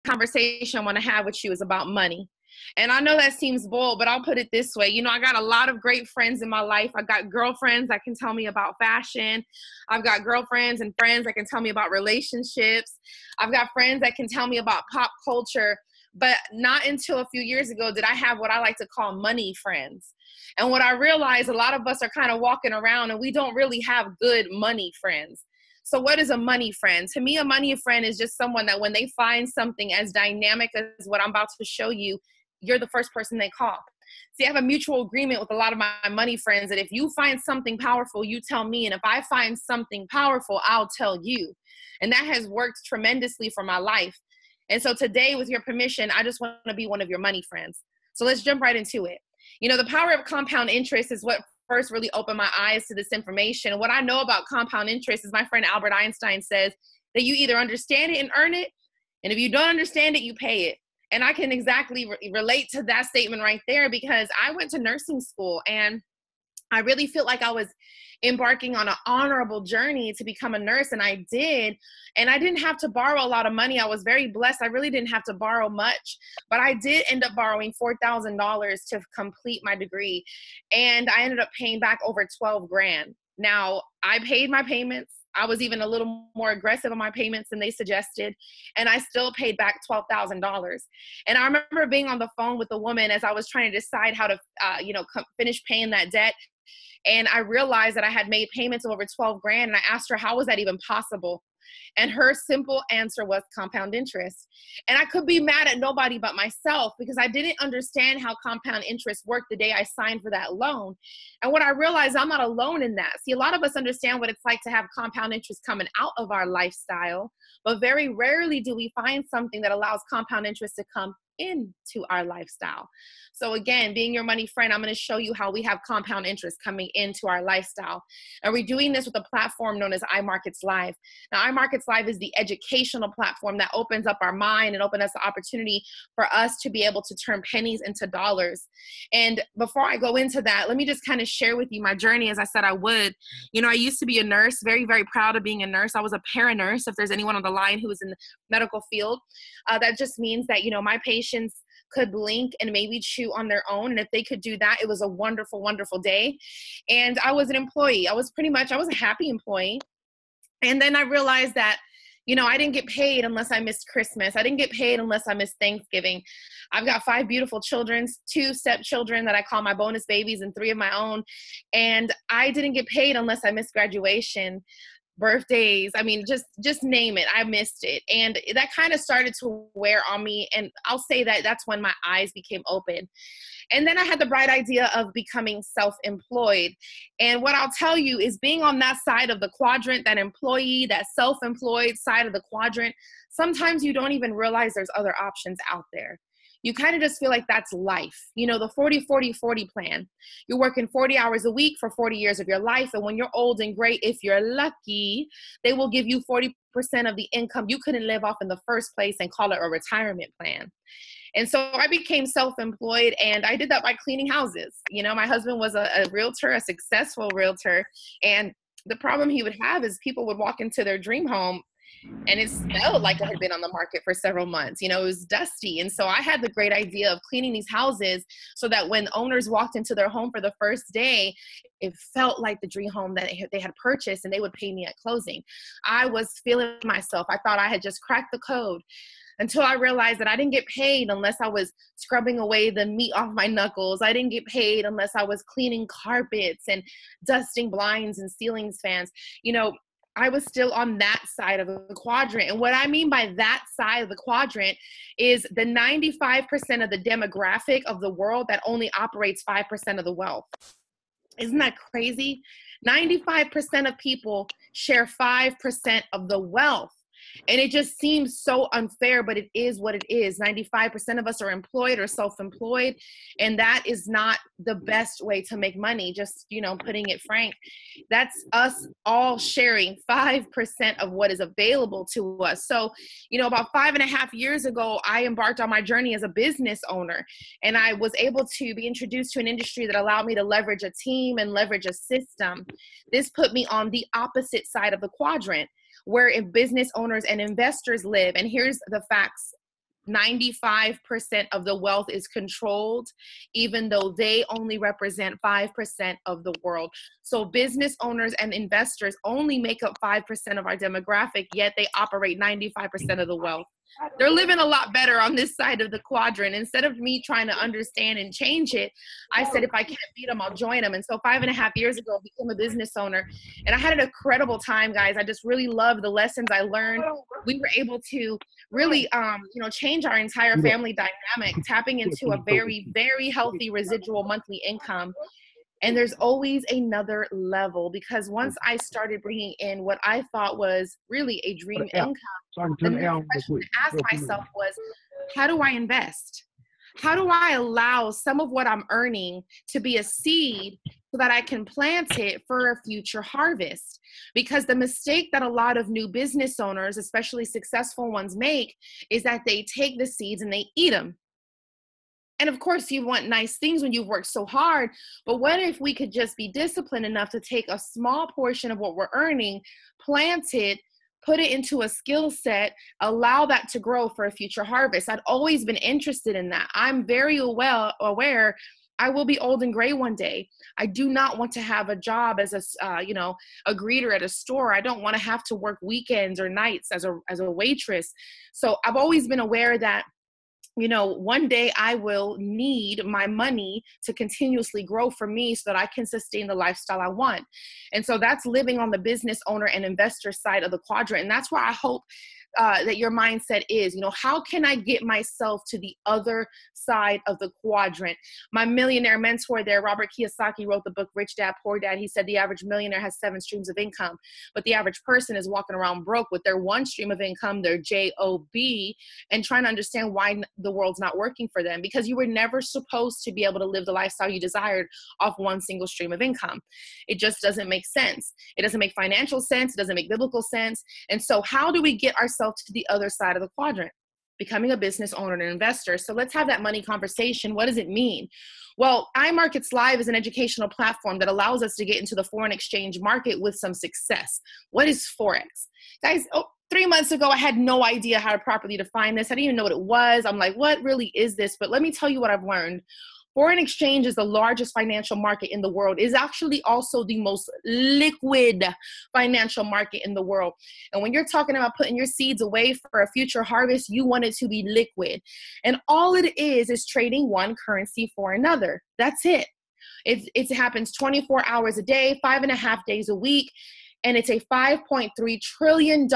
conversation I want to have with you is about money. And I know that seems bold, but I'll put it this way. You know, I got a lot of great friends in my life. I've got girlfriends that can tell me about fashion. I've got girlfriends and friends that can tell me about relationships. I've got friends that can tell me about pop culture. But not until a few years ago did I have what I like to call money friends. And what I realized, a lot of us are kind of walking around and we don't really have good money friends. So what is a money friend? To me, a money friend is just someone that when they find something as dynamic as what I'm about to show you, you're the first person they call. See, I have a mutual agreement with a lot of my money friends that if you find something powerful, you tell me. And if I find something powerful, I'll tell you. And that has worked tremendously for my life. And so today, with your permission, I just want to be one of your money friends. So let's jump right into it. You know, the power of compound interest is what first really opened my eyes to this information. What I know about compound interest is my friend Albert Einstein says that you either understand it and earn it, and if you don't understand it, you pay it. And I can exactly relate to that statement right there because I went to nursing school and I really feel like I was embarking on an honorable journey to become a nurse, and I did. And I didn't have to borrow a lot of money. I was very blessed. I really didn't have to borrow much, but I did end up borrowing $4,000 to complete my degree, and I ended up paying back over 12 grand. Now, I paid my payments. I was even a little more aggressive on my payments than they suggested, and I still paid back $12,000. And I remember being on the phone with a woman as I was trying to decide how to, finish paying that debt. And I realized that I had made payments of over 12 grand. And I asked her, how was that even possible? And her simple answer was compound interest. And I could be mad at nobody but myself because I didn't understand how compound interest worked the day I signed for that loan. And what I realized, I'm not alone in that. See, a lot of us understand what it's like to have compound interest coming out of our lifestyle, but very rarely do we find something that allows compound interest to come into our lifestyle. So again, being your money friend, I'm going to show you how we have compound interest coming into our lifestyle. And we're doing this with a platform known as iMarkets Live. Now, iMarkets Live is the educational platform that opens up our mind and opens us the opportunity for us to be able to turn pennies into dollars. And before I go into that, let me just kind of share with you my journey as I said I would. You know, I used to be a nurse, very, very proud of being a nurse. I was a paranurse. If there's anyone on the line who is in the medical field, that just means that, you know, my patients could blink and maybe chew on their own. And if they could do that, it was a wonderful, wonderful day. And I was an employee. I was a happy employee. And then I realized that, you know, I didn't get paid unless I missed Christmas. I didn't get paid unless I missed Thanksgiving. I've got 5 beautiful children, 2 stepchildren that I call my bonus babies and 3 of my own. And I didn't get paid unless I missed graduation, birthdays. I mean, just name it. I missed it. And that kind of started to wear on me. And I'll say that that's when my eyes became open. And then I had the bright idea of becoming self-employed. And what I'll tell you is being on that side of the quadrant, that employee, that self-employed side of the quadrant, sometimes you don't even realize there's other options out there. You kind of just feel like that's life. You know, the 40-40-40 plan. You're working 40 hours a week for 40 years of your life. And when you're old and gray, if you're lucky, they will give you 40% of the income you couldn't live off in the first place and call it a retirement plan. And so I became self-employed, and I did that by cleaning houses. You know, my husband was a realtor, a successful realtor. And the problem he would have is people would walk into their dream home and it smelled like it had been on the market for several months. You know, it was dusty. And so I had the great idea of cleaning these houses so that when owners walked into their home for the first day, it felt like the dream home that they had purchased, and they would pay me at closing. I was feeling myself. I thought I had just cracked the code, until I realized that I didn't get paid unless I was scrubbing away the meat off my knuckles. I didn't get paid unless I was cleaning carpets and dusting blinds and ceilings fans. You know, I was still on that side of the quadrant. And what I mean by that side of the quadrant is the 95% of the demographic of the world that only operates 5% of the wealth. Isn't that crazy? 95% of people share 5% of the wealth. And it just seems so unfair, but it is what it is. 95% of us are employed or self-employed, and that is not the best way to make money, just, you know, putting it frank. That's us all sharing 5% of what is available to us. So, you know, about 5.5 years ago, I embarked on my journey as a business owner, and I was able to be introduced to an industry that allowed me to leverage a team and leverage a system. This put me on the opposite side of the quadrant, where if business owners and investors live. And here's the facts. 95% of the wealth is controlled, even though they only represent 5% of the world. So business owners and investors only make up 5% of our demographic, yet they operate 95% of the wealth. They're living a lot better on this side of the quadrant. Instead of me trying to understand and change it, I said, if I can't beat them, I'll join them. And so 5.5 years ago, I became a business owner, and I had an incredible time, guys. I just really loved the lessons I learned. We were able to really, change our entire family dynamic, tapping into a very, very healthy residual monthly income. And there's always another level, because once I started bringing in what I thought was really a dream income, the next question to ask myself was, how do I invest? How do I allow some of what I'm earning to be a seed so that I can plant it for a future harvest? Because the mistake that a lot of new business owners, especially successful ones, make is that they take the seeds and they eat them. And of course, you want nice things when you've worked so hard, but what if we could just be disciplined enough to take a small portion of what we're earning, plant it, put it into a skill set, allow that to grow for a future harvest? I've always been interested in that. I'm very well aware I will be old and gray one day. I do not want to have a job as a greeter at a store. I don't want to have to work weekends or nights as a waitress. So I've always been aware that one day I will need my money to continuously grow for me so that I can sustain the lifestyle I want. And so that's living on the business owner and investor side of the quadrant. And that's where I hope that your mindset is, how can I get myself to the other side of the quadrant? My millionaire mentor there, Robert Kiyosaki, wrote the book, Rich Dad, Poor Dad. He said the average millionaire has 7 streams of income, but the average person is walking around broke with their one stream of income, their JOB, and trying to understand why the world's not working for them, because you were never supposed to be able to live the lifestyle you desired off one single stream of income. It just doesn't make sense. It doesn't make financial sense. It doesn't make biblical sense. And so how do we get ourselves to the other side of the quadrant? Becoming a business owner and an investor. So let's have that money conversation. What does it mean? Well, iMarkets Live is an educational platform that allows us to get into the foreign exchange market with some success. What is Forex? Guys, 3 months ago, I had no idea how to properly define this. I didn't even know what it was. I'm like, what really is this? But let me tell you what I've learned. Foreign exchange is the largest financial market in the world. It is actually also the most liquid financial market in the world. And when you're talking about putting your seeds away for a future harvest, you want it to be liquid. And all it is trading one currency for another. That's it. It happens 24 hours a day, 5.5 days a week. And it's a $5.3 trillion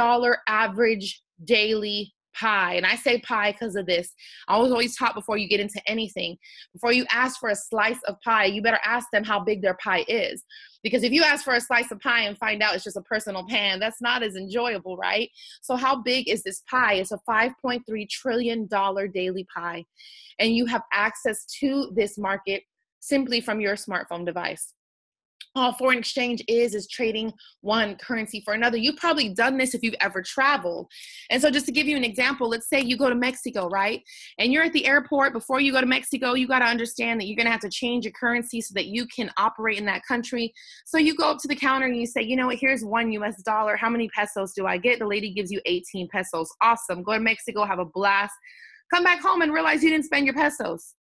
average daily pie. And I say pie because of this. I was always taught, before you get into anything, before you ask for a slice of pie, you better ask them how big their pie is. Because if you ask for a slice of pie and find out it's just a personal pan, that's not as enjoyable, right? So how big is this pie? It's a $5.3 trillion daily pie. And you have access to this market simply from your smartphone device. All foreign exchange is trading one currency for another. You've probably done this if you've ever traveled. And so just to give you an example, let's say you go to Mexico, right? And you're at the airport. Before you go to Mexico, you got to understand that you're going to have to change your currency so that you can operate in that country. So you go up to the counter and you say, you know what, here's $1. How many pesos do I get? The lady gives you 18 pesos. Awesome. Go to Mexico, have a blast. Come back home and realize you didn't spend your pesos.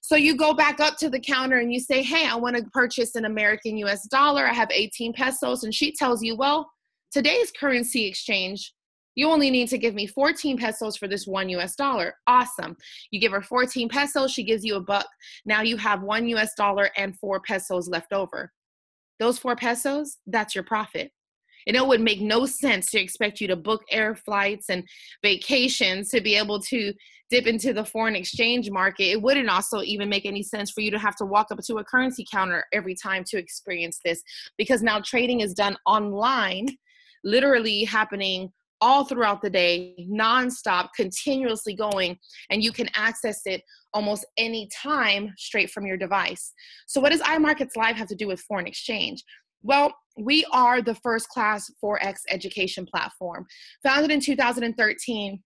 So you go back up to the counter and you say, hey, I want to purchase an American US dollar. I have 18 pesos. And she tells you, well, today's currency exchange, you only need to give me 14 pesos for this $1. Awesome. You give her 14 pesos. She gives you $1. Now you have $1 and 4 pesos left over. Those 4 pesos, that's your profit. And it would make no sense to expect you to book air flights and vacations to be able to dip into the foreign exchange market. It wouldn't also even make any sense for you to have to walk up to a currency counter every time to experience this, because now trading is done online, literally happening all throughout the day, nonstop, continuously going, and you can access it almost any time straight from your device. So what does iMarkets Live have to do with foreign exchange? Well, we are the first class Forex education platform. Founded in 2013,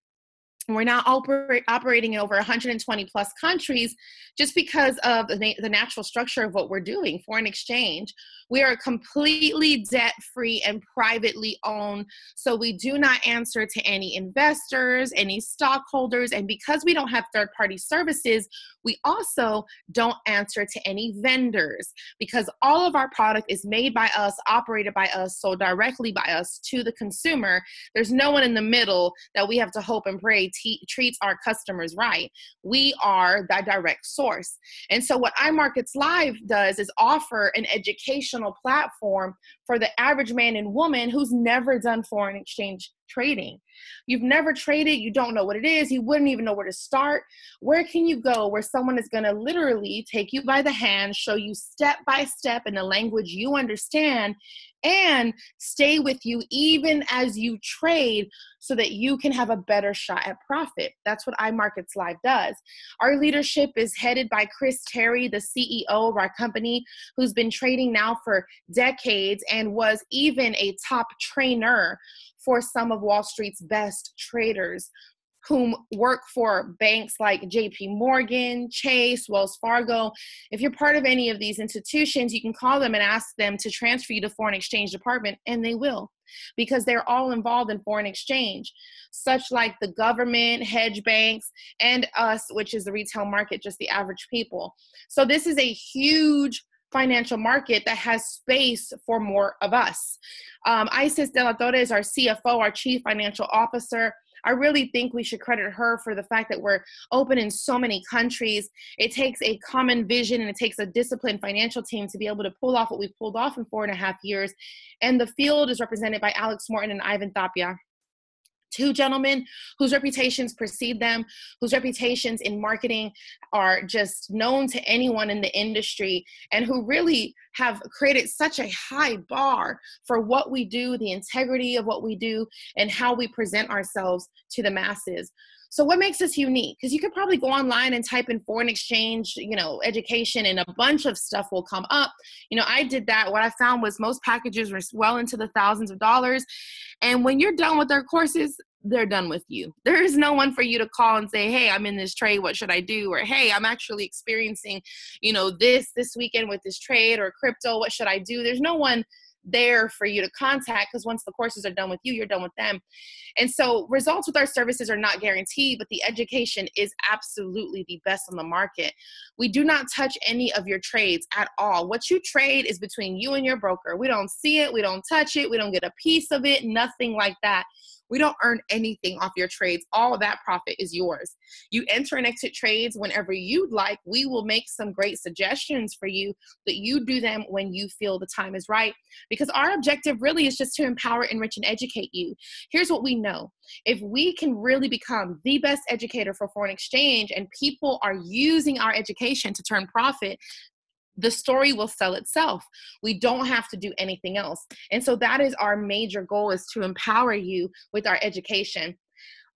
We're now operating in over 120 plus countries just because of the natural structure of what we're doing, foreign exchange. We are completely debt-free and privately owned, so we do not answer to any investors, any stockholders, and because we don't have third-party services, we also don't answer to any vendors because all of our product is made by us, operated by us, sold directly by us to the consumer. There's no one in the middle that we have to hope and pray treats our customers right. We are that direct source. And so what iMarkets Live does is offer an educational platform for the average man and woman who's never done foreign exchange trading. You've never traded, you don't know what it is, you wouldn't even know where to start. Where can you go where someone is going to literally take you by the hand, show you step by step in the language you understand, and stay with you even as you trade so that you can have a better shot at profit? That's what iMarkets Live does. Our leadership is headed by Chris Terry, the CEO of our company, who's been trading now for decades and was even a top trainer for some of Wall Street's best traders whom work for banks like JP Morgan, Chase, Wells Fargo. If you're part of any of these institutions, you can call them and ask them to transfer you to foreign exchange department, and they will, because they're all involved in foreign exchange, such like the government, hedge banks, and us, which is the retail market, just the average people. So this is a huge financial market that has space for more of us. Isis De La Torre is our CFO, our Chief Financial Officer. I really think we should credit her for the fact that we're open in so many countries. It takes a common vision and it takes a disciplined financial team to be able to pull off what we've pulled off in 4.5 years. And the field is represented by Alex Morton and Ivan Tapia, two gentlemen whose reputations precede them, whose reputations in marketing are just known to anyone in the industry, and who really have created such a high bar for what we do, the integrity of what we do, and how we present ourselves to the masses. So what makes us unique? Because you could probably go online and type in foreign exchange, education, and a bunch of stuff will come up. I did that. What I found was most packages were well into the thousands of dollars. And when you're done with their courses, they're done with you. There is no one for you to call and say, hey, I'm in this trade, what should I do? Or, hey, I'm actually experiencing, this weekend with this trade or crypto, what should I do? There's no one there for you to contact, because once the courses are done with you, you're done with them. And so results with our services are not guaranteed, but the education is absolutely the best on the market. We do not touch any of your trades at all. What you trade is between you and your broker. We don't see it. We don't touch it. We don't get a piece of it. Nothing like that. We don't earn anything off your trades. All of that profit is yours. You enter and exit trades whenever you'd like. We will make some great suggestions for you, that you do them when you feel the time is right, because our objective really is just to empower, enrich, and educate you. Here's what we know. If we can really become the best educator for foreign exchange and people are using our education to turn profit, the story will sell itself. We don't have to do anything else. And so that is our major goal, is to empower you with our education.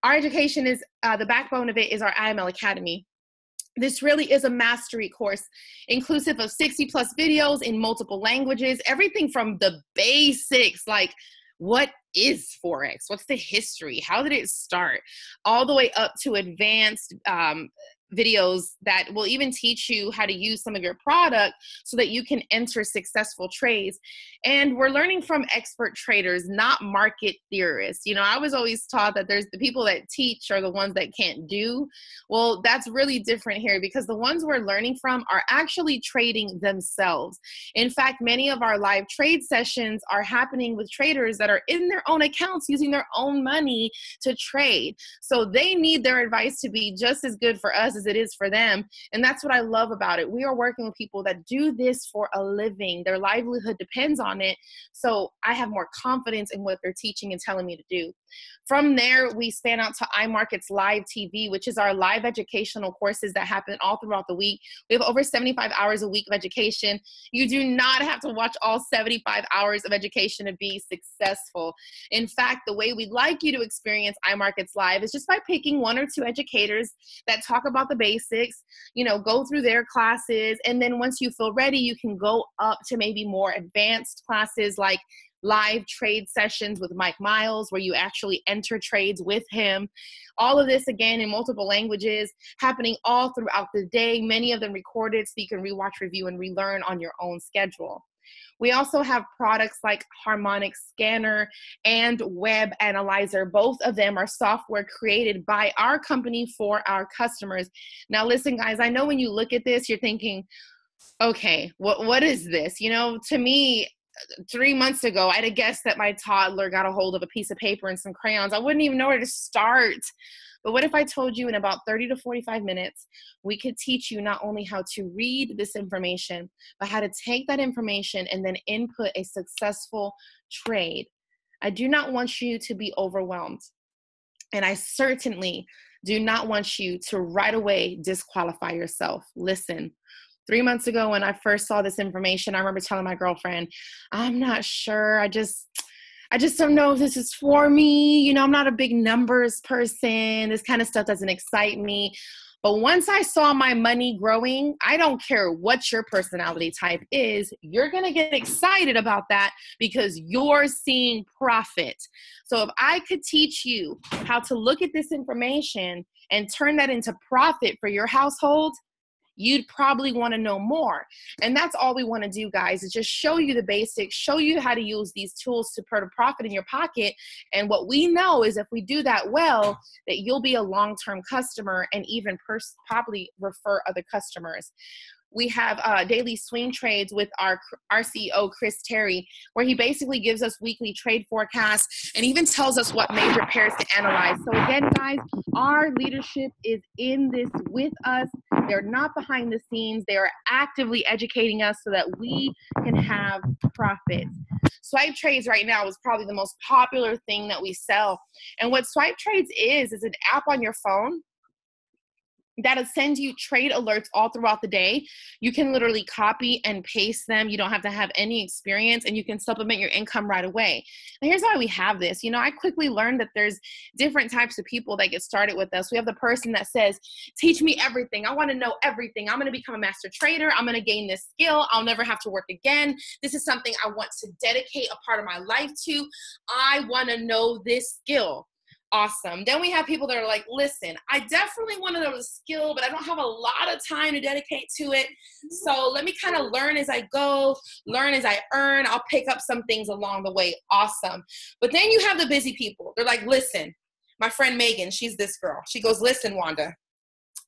Our education is, the backbone of it is our IML Academy. This really is a mastery course, inclusive of 60 plus videos in multiple languages, everything from the basics, like what is Forex? What's the history? How did it start? All the way up to advanced videos that will even teach you how to use some of your product so that you can enter successful trades. And we're learning from expert traders, not market theorists. I was always taught that there's the people that teach are the ones that can't do. Well, that's really different here, because the ones we're learning from are actually trading themselves. In fact, many of our live trade sessions are happening with traders that are in their own accounts using their own money to trade. So they need their advice to be just as good for us as it is for them. And that's what I love about it. We are working with people that do this for a living. Their livelihood depends on it. So I have more confidence in what they're teaching and telling me to do. From there, we span out to iMarkets Live TV, which is our live educational courses that happen all throughout the week. We have over 75 hours a week of education. You do not have to watch all 75 hours of education to be successful. In fact, the way we'd like you to experience iMarkets Live is just by picking one or two educators that talk about the basics, go through their classes. And then once you feel ready, you can go up to maybe more advanced classes like live trade sessions with Mike Miles where you actually enter trades with him. All of this, again, in multiple languages, happening all throughout the day, many of them recorded so you can rewatch, review, and relearn on your own schedule. We also have products like Harmonic Scanner and Web Analyzer. Both of them are software created by our company for our customers. Now, listen, guys, I know when you look at this, you're thinking, okay, what is this? You know, to me, 3 months ago, I'd have guessed that my toddler got a hold of a piece of paper and some crayons. I wouldn't even know where to start. But what if I told you in about 30 to 45 minutes, we could teach you not only how to read this information, but how to take that information and then input a successful trade. I do not want you to be overwhelmed. And I certainly do not want you to right away disqualify yourself. Listen. 3 months ago when I first saw this information, I remember telling my girlfriend, I'm not sure. I just don't know if this is for me. You know, I'm not a big numbers person. This kind of stuff doesn't excite me. But once I saw my money growing, I don't care what your personality type is, you're going to get excited about that because you're seeing profit. So if I could teach you how to look at this information and turn that into profit for your household, you'd probably want to know more. And that's all we want to do, guys, is just show you the basics, show you how to use these tools to put a profit in your pocket. And what we know is if we do that well, that you'll be a long-term customer and even probably refer other customers. We have daily swing trades with our CEO, Chris Terry, where he basically gives us weekly trade forecasts and even tells us what major pairs to analyze. So again, guys, our leadership is in this with us. They're not behind the scenes. They are actively educating us so that we can have profits. Swipe Trades right now is probably the most popular thing that we sell. And what Swipe Trades is an app on your phone that'll send you trade alerts all throughout the day. You can literally copy and paste them. You don't have to have any experience, and you can supplement your income right away. And here's why we have this. You know, I quickly learned that there's different types of people that get started with us. We have the person that says, teach me everything. I want to know everything. I'm going to become a master trader. I'm going to gain this skill. I'll never have to work again. This is something I want to dedicate a part of my life to. I want to know this skill. Awesome. Then we have people that are like, listen, I definitely want to know the skill, but I don't have a lot of time to dedicate to it. So let me kind of learn as I go, learn as I earn. I'll pick up some things along the way. Awesome. But then you have the busy people. They're like, listen, my friend Megan, she's this girl. She goes, listen, Wanda,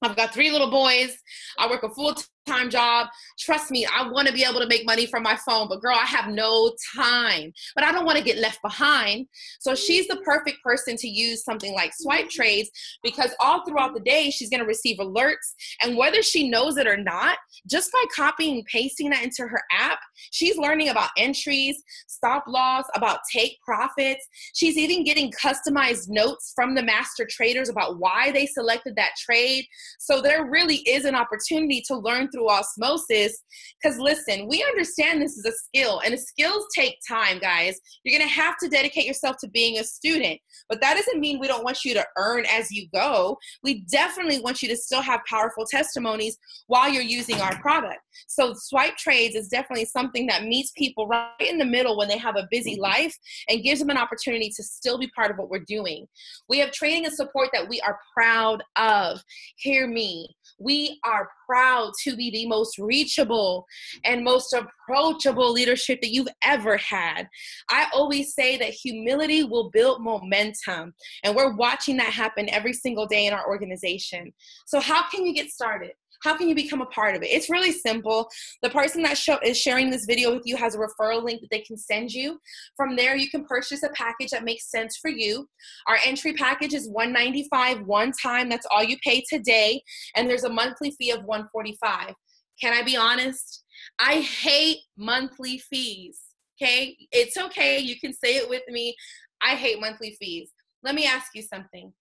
I've got 3 little boys. I work a full-time job. Trust me, I want to be able to make money from my phone, but girl, I have no time. But I don't want to get left behind. So she's the perfect person to use something like Swipe Trades because all throughout the day, she's going to receive alerts. And whether she knows it or not, just by copying and pasting that into her app, she's learning about entries, stop loss, about take profits. She's even getting customized notes from the master traders about why they selected that trade. So there really is an opportunity to learn through osmosis because listen, we understand this is a skill and skills take time, guys. You're going to have to dedicate yourself to being a student, but that doesn't mean we don't want you to earn as you go. We definitely want you to still have powerful testimonies while you're using our product. So Swipe Trades is definitely something that meets people right in the middle when they have a busy life and gives them an opportunity to still be part of what we're doing. We have training and support that we are proud of. Hear me. We are proud to be the most reachable and most approachable leadership that you've ever had. I always say that humility will build momentum, and we're watching that happen every single day in our organization. So how can you get started? How can you become a part of it? It's really simple. The person that is sharing this video with you has a referral link that they can send you. From there, you can purchase a package that makes sense for you. Our entry package is $195 one time. That's all you pay today. And there's a monthly fee of $145. Can I be honest? I hate monthly fees, okay? It's okay. You can say it with me. I hate monthly fees. Let me ask you something.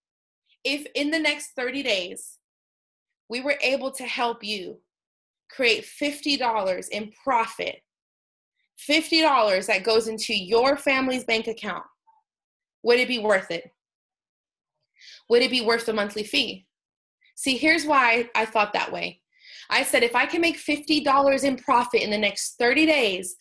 If in the next 30 days, we were able to help you create $50 in profit, $50 that goes into your family's bank account, would it be worth it? Would it be worth the monthly fee? See, here's why I thought that way. I said, if I can make $50 in profit in the next 30 days,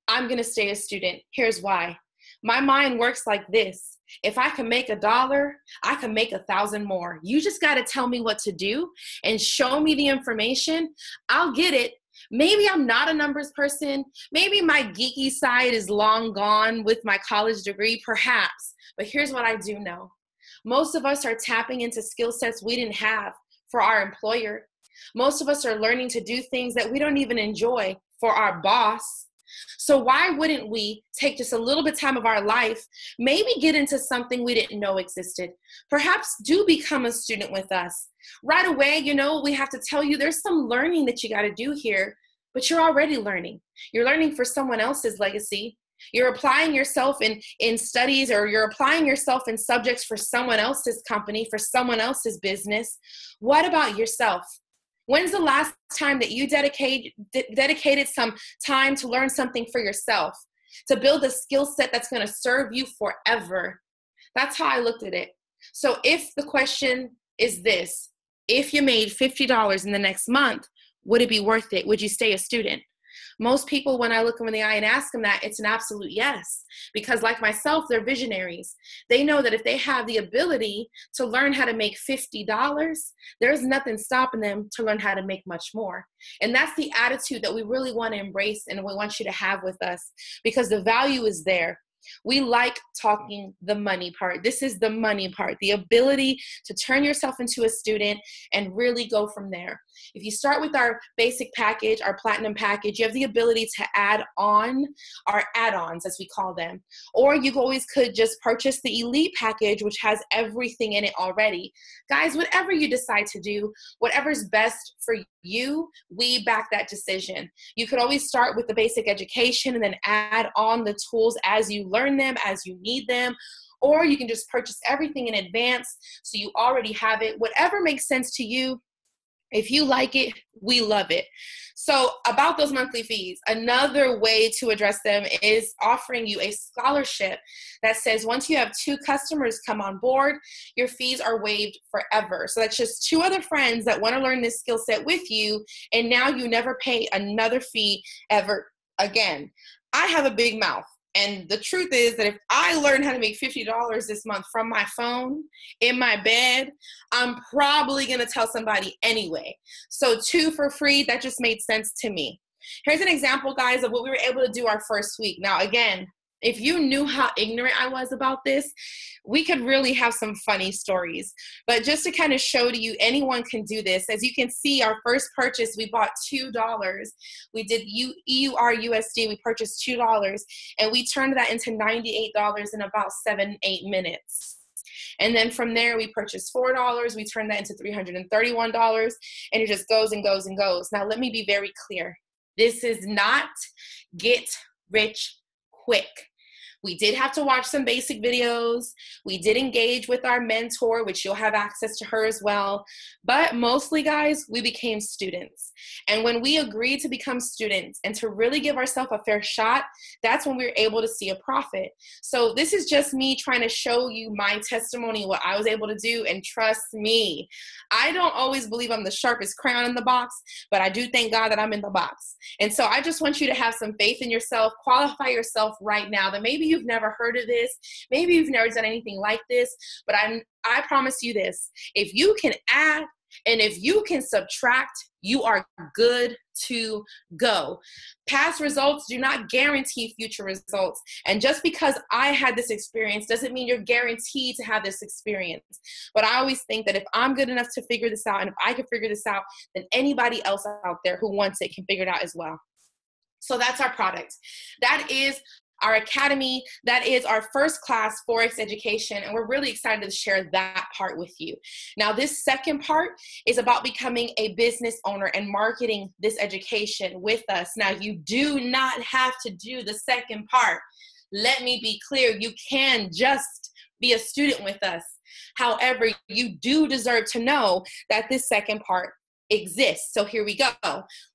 I'm going to stay a student. Here's why. My mind works like this. If I can make $1, I can make 1,000 more. You just got to tell me what to do and show me the information. I'll get it. Maybe I'm not a numbers person. Maybe my geeky side is long gone with my college degree, perhaps. But here's what I do know. Most of us are tapping into skill sets we didn't have for our employer. Most of us are learning to do things that we don't even enjoy for our boss. So why wouldn't we take just a little bit time of our life, maybe get into something we didn't know existed? Perhaps do become a student with us. Right away, we have to tell you there's some learning that you got to do here, but you're already learning. You're learning for someone else's legacy. You're applying yourself in studies, or you're applying yourself in subjects for someone else's company, for someone else's business. What about yourself? When's the last time that you dedicated some time to learn something for yourself, to build a skill set that's going to serve you forever? That's how I looked at it. So if the question is this, if you made $50 in the next month, would it be worth it? Would you stay a student? Most people, when I look them in the eye and ask them that, it's an absolute yes. Because like myself, they're visionaries. They know that if they have the ability to learn how to make $50, there's nothing stopping them to learn how to make much more. And that's the attitude that we really want to embrace and we want you to have with us, because the value is there. We like talking the money part. This is the money part, the ability to turn yourself into a student and really go from there. If you start with our basic package, our platinum package, you have the ability to add on our add-ons, as we call them. Or you always could just purchase the elite package, which has everything in it already. Guys, whatever you decide to do, whatever's best for you, we back that decision. You could always start with the basic education and then add on the tools as you learn them, as you need them. Or you can just purchase everything in advance so you already have it. Whatever makes sense to you. If you like it, we love it. So about those monthly fees, another way to address them is offering you a scholarship that says once you have 2 customers come on board, your fees are waived forever. So that's just 2 other friends that want to learn this skill set with you, and now you never pay another fee ever again. I have a big mouth. And the truth is that if I learn how to make $50 this month from my phone in my bed, I'm probably going to tell somebody anyway. So 2 for free, that just made sense to me. Here's an example, guys, of what we were able to do our first week. Now, again, if you knew how ignorant I was about this, we could really have some funny stories. But just to kind of show to you, anyone can do this. As you can see, our first purchase, we bought $2. We did EUR/USD. We purchased $2, and we turned that into $98 in about 7-8 minutes. And then from there, we purchased $4. We turned that into $331, and it just goes and goes and goes. Now, let me be very clear. This is not get rich quick. We did have to watch some basic videos. We did engage with our mentor, which you'll have access to her as well. But mostly, guys, we became students. And when we agreed to become students and to really give ourselves a fair shot, that's when we were able to see a profit. So this is just me trying to show you my testimony, what I was able to do. And trust me, I don't always believe I'm the sharpest crayon in the box, but I do thank God that I'm in the box. And so I just want you to have some faith in yourself, qualify yourself right now, that maybe you've never heard of this, maybe you've never done anything like this, but I promise you this: if you can add and if you can subtract, you are good to go. Past results do not guarantee future results. And just because I had this experience doesn't mean you're guaranteed to have this experience. But I always think that if I'm good enough to figure this out, and if I can figure this out, then anybody else out there who wants it can figure it out as well. So that's our product. That is our academy. That is our first class Forex education, and we're really excited to share that part with you. Now, this second part is about becoming a business owner and marketing this education with us. Now, you do not have to do the second part. Let me be clear, you can just be a student with us. However, you do deserve to know that this second part exists. So here we go.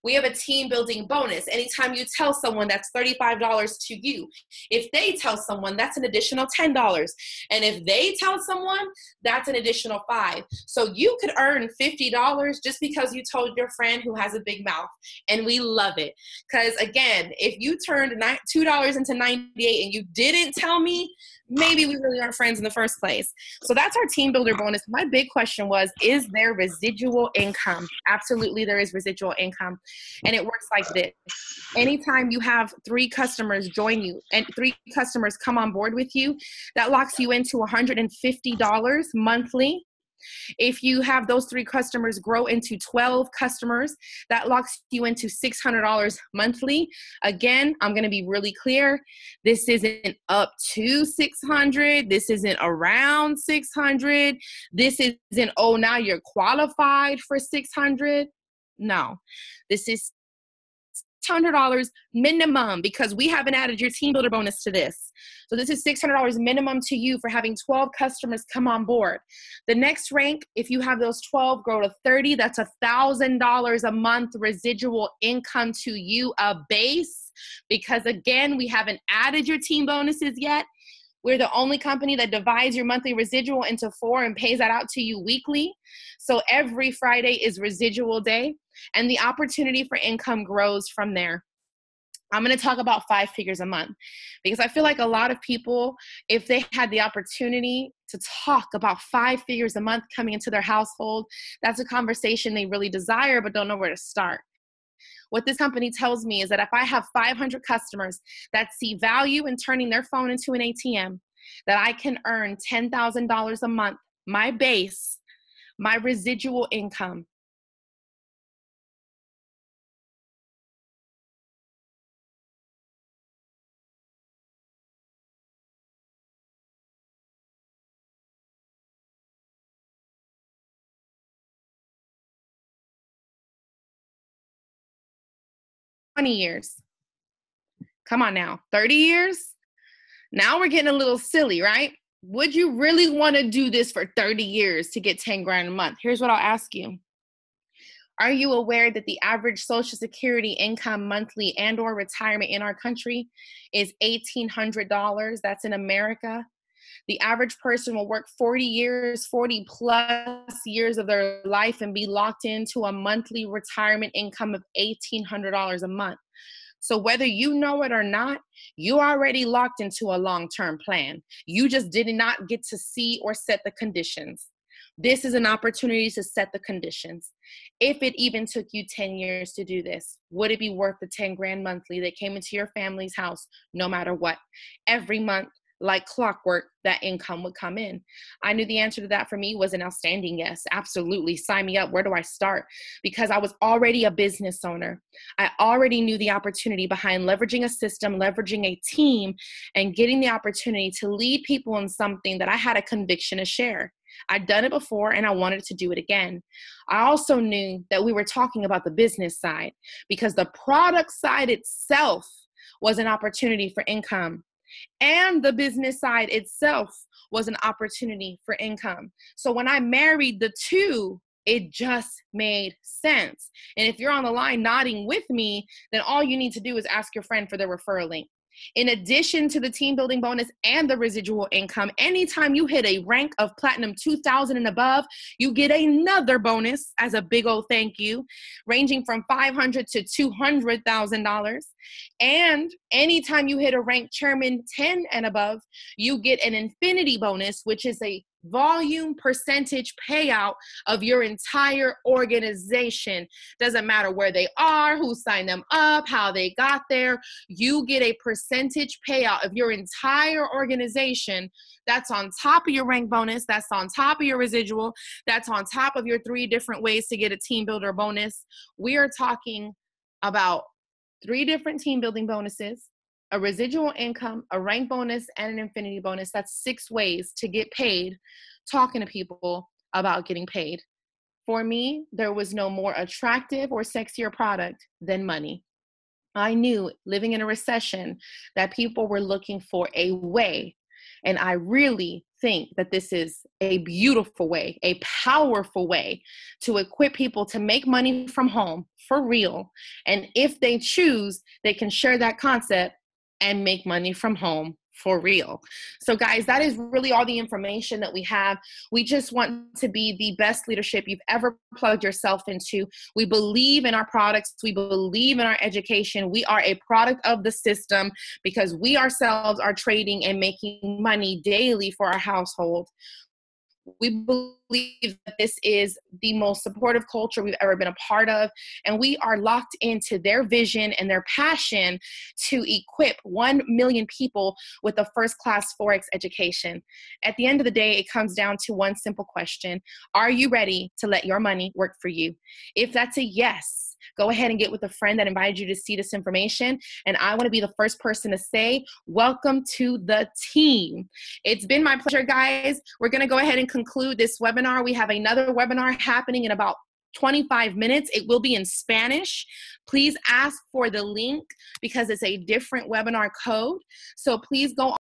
We have a team building bonus. Anytime you tell someone, that's $35 to you. If they tell someone, that's an additional $10. And if they tell someone, that's an additional $5. So you could earn $50 just because you told your friend who has a big mouth. And we love it. Because again, if you turned $2 into 98 and you didn't tell me, maybe we really aren't friends in the first place. So that's our team builder bonus. My big question was, is there residual income? Absolutely, there is residual income. And it works like this. Anytime you have 3 customers join you and 3 customers come on board with you, that locks you into $150 monthly. If you have those 3 customers grow into 12 customers, that locks you into $600 monthly. Again, I'm going to be really clear. This isn't up to 600. This isn't around 600. This isn't, oh, now you're qualified for 600. No, this is $600 minimum, because we haven't added your team builder bonus to this. So this is $600 minimum to you for having 12 customers come on board. The next rank, if you have those 12 grow to 30, that's $1,000 a month residual income to you, a base, because again, we haven't added your team bonuses yet. We're the only company that divides your monthly residual into 4 and pays that out to you weekly. So every Friday is residual day, and the opportunity for income grows from there. I'm going to talk about 5 figures a month, because I feel like a lot of people, if they had the opportunity to talk about 5 figures a month coming into their household, that's a conversation they really desire but don't know where to start. What this company tells me is that if I have 500 customers that see value in turning their phone into an ATM, that I can earn $10,000 a month, my base, my residual income. Years. Come on now, 30 years? Now we're getting a little silly, right? Would you really want to do this for 30 years to get 10 grand a month? Here's what I'll ask you. Are you aware that the average Social Security income monthly and or retirement in our country is $1,800? That's in America. The average person will work 40 years, 40 plus years of their life and be locked into a monthly retirement income of $1,800 a month. So whether you know it or not, you already locked into a long-term plan. You just did not get to see or set the conditions. This is an opportunity to set the conditions. If it even took you 10 years to do this, would it be worth the 10 grand monthly that came into your family's house no matter what? Every month, like clockwork, that income would come in. I knew the answer to that for me was an outstanding yes. Absolutely. Sign me up. Where do I start? Because I was already a business owner. I already knew the opportunity behind leveraging a system, leveraging a team, and getting the opportunity to lead people in something that I had a conviction to share. I'd done it before and I wanted to do it again. I also knew that we were talking about the business side, because the product side itself was an opportunity for income. And the business side itself was an opportunity for income. So when I married the two, it just made sense. And if you're on the line nodding with me, then all you need to do is ask your friend for the referral link. In addition to the team building bonus and the residual income, anytime you hit a rank of platinum 2000 and above, you get another bonus as a big old thank you, ranging from $500 to $200,000. And anytime you hit a rank chairman 10 and above, you get an infinity bonus, which is a volume percentage payout of your entire organization. Doesn't matter where they are, who signed them up, how they got there. You get a percentage payout of your entire organization. That's on top of your rank bonus. That's on top of your residual. That's on top of your 3 different ways to get a team builder bonus. We are talking about 3 different team building bonuses, a residual income, a rank bonus, and an infinity bonus. That's 6 ways to get paid, talking to people about getting paid. For me, there was no more attractive or sexier product than money. I knew living in a recession that people were looking for a way, and I really think that this is a beautiful way, a powerful way to equip people to make money from home for real. And if they choose, they can share that concept and make money from home for real. So guys, that is really all the information that we have. We just want to be the best leadership you've ever plugged yourself into. We believe in our products. We believe in our education. We are a product of the system because we ourselves are trading and making money daily for our household. We believe that this is the most supportive culture we've ever been a part of, and we are locked into their vision and their passion to equip 1 million people with a first-class Forex education. At the end of the day, it comes down to one simple question. Are you ready to let your money work for you? If that's a yes, go ahead and get with a friend that invited you to see this information. And I want to be the first person to say, welcome to the team. It's been my pleasure, guys. We're going to go ahead and conclude this webinar. We have another webinar happening in about 25 minutes. It will be in Spanish. Please ask for the link because it's a different webinar code. So please go